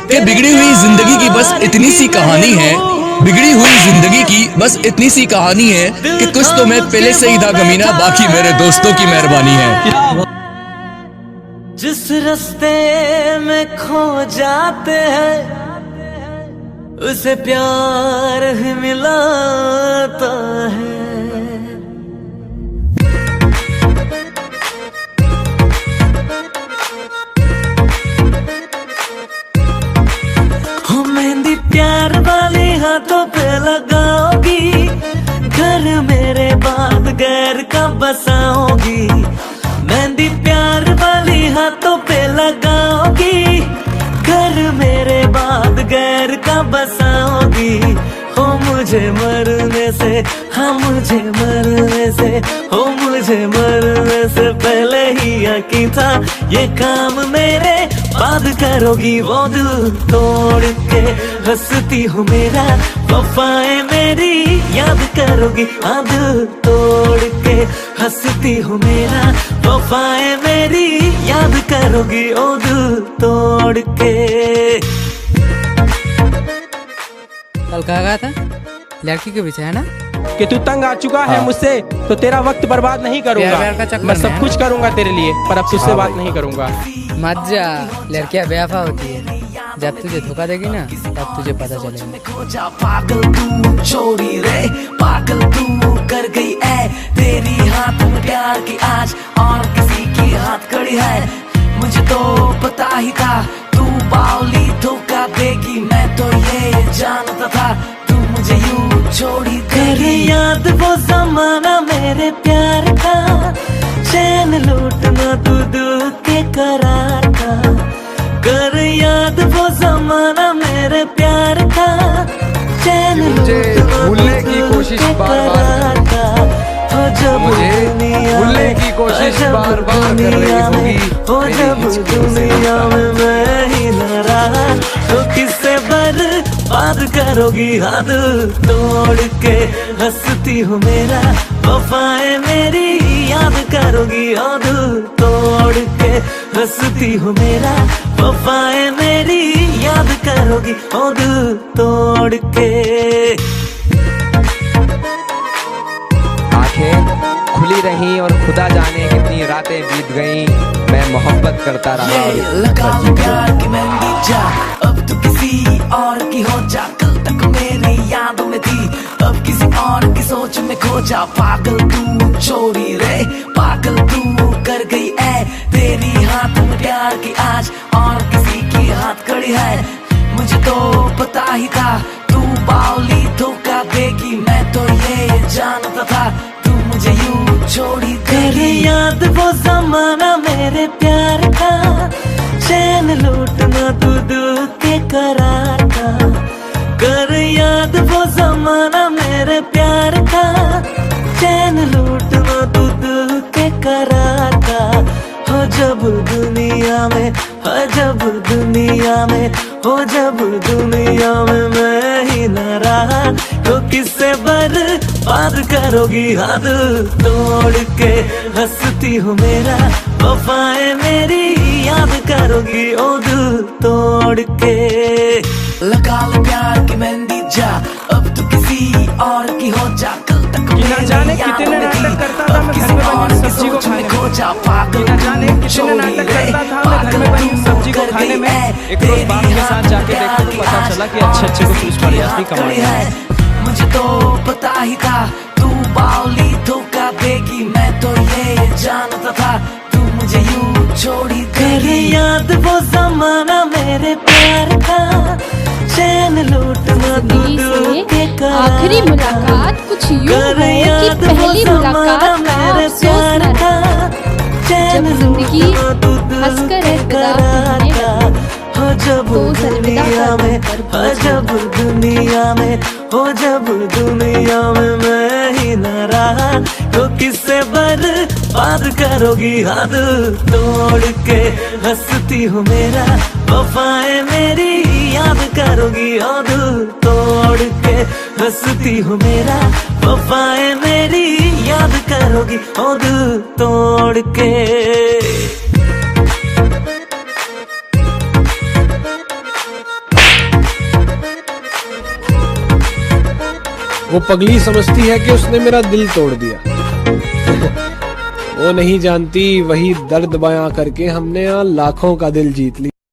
कि बिगड़ी हुई जिंदगी की बस इतनी सी कहानी है, बिगड़ी हुई जिंदगी की बस इतनी सी कहानी है कि कुछ तो मैं पहले से ही था कमीना, बाकी मेरे दोस्तों की मेहरबानी है। जिस रास्ते में खो जाते हैं उसे प्यार ही मिलाता है। हो मेहंदी प्यार वाली हाथों पे लगाओगी, घर मेरे बाद गैर का बसाओगी। मेहंदी प्यार वाली हाथों पे लगाओगी, घर मेरे बाद गैर का बसाओगी। हो मुझे मरने से, हाँ मुझे मरने से, हो मुझे मरने से पहले ही यकीन था ये काम मेरे बाद करोगी। वो दिल तोड़ के हंसती हूँ मेरा, वफाएं मेरी याद करोगी। हाँ दिल तोड़ के हंसती हूँ मेरा, वफाएं मेरी याद करोगी। ओ दिल तोड़ के। कल कहा था लड़की के पीछे है ना कि तू तंग आ चुका है मुझसे, तो तेरा वक्त बर्बाद नहीं करूंगा। मैं सब कुछ करूंगा तेरे लिए, पर अब तुझसे बात नहीं करूंगा। मत जा, लड़कियां बेवफा होती है, जब तुझे धोखा देगी ना तब तुझे पता चलेगा। पागल तू छोड़ी रे, पागल तू कर गई है, तेरी हाथ में प्यार की आज और किसी की हाथ खड़ी है। मुझे तो पता ही था तू बावली धोखा देगी, मैं तो ये जानता था तू मुझे यूं छोड़ी देगी। याद वो जमाना मेरे प्यार का, चैन लूटना तू दिल के करार का। कर याद वो जमाना मेरे प्यार का, चैन लूटना भूलने की कोशिश बार-बार भूलने की कोशिश बार-बार कर रही होगी। हो जब दुनिया में मैं ही न रहा तो किससे बर्बाद करोगी। हाथ तोड़ के हंसती हूँ मेरा, वफाएं मेरी याद करोगी। हाथ तोड़ के हंसती हूँ मेरा, वफाएं मेरी याद करोगी। हाथ तोड़ के। आंखें खुली रही और खुदा जाने कितनी रातें बीत गईं, मैं मोहब्बत करता रहा। लगा प्यार की मेहंदी जा, अब तू किसी और की हो जा। कल तक मेरी यादों में थी, अब किसी और की सोच में खो जा। पागल तू छोड़ी रे, पागल तू कर गई है, तेरी हाथ में प्यार की आज और किसी की हाथ खड़ी है। मुझे तो पता ही था तू बावली धोखा देगी, मैं तो ये जानता था तू मुझे यूं छोड़ी देगी। याद वो जमाना मेरे प्यार का, चैन लूटना तू दिल के करार का। कर याद वो जमाना मेरे प्यार का, चैन लूटना तू दिल के करार का। हो जब दुनिया में, हो जब दुनिया में, हो जब दुनिया में मैं ही न रहा तो किससे बर्बाद करोगी। हाथ तोड़ के हंसती हूँ मेरा, वफाएं मेरी याद करोगी। ओ दिल तोड़ के। लगा ले प्यार की मेहंदी जा, अब तू किसी और की हो जा। कल तक न जाने कितने नाटक करता था मैं घर में बनी सब्जी को खाने में। न जाने कितने नाटक करता था मैं घर में बनी सब्जी को खाने में। एक रोज बाप के साथ जाके देखा तो पता चला कि अच्छे को पूछ पर यात्री कमाई है। मुझे तो पता ही था तू बावली धोखा देगी, मैं तो ये जानता था तू मुझे यूं छोड़ी देगी। याद वो जमाना मेरे प्यार का, चैन लूटना तू दिल के करार। आखिरी मुलाकात कुछ यूं हो कि पहली मुलाकात का अफसोस न रहा, जब जिंदगी हंसकर अलविदा कहने हो जब दुनिया में, हो जब दुनिया में, हो जब दुनिया में मैं ही न रहा तो किससे बर्बाद करोगी। हाथ तोड़ के हंसती हूँ मेरा, वफाएं मेरी याद करोगी। हाथ तोड़ के हंसती हूँ मेरा, वफाएं मेरी याद करोगी। हाथ तोड़ के। वो पगली समझती है कि उसने मेरा दिल तोड़ दिया। वो नहीं जानती वही दर्द बयां करके हमने यहाँ लाखों का दिल जीत लिया।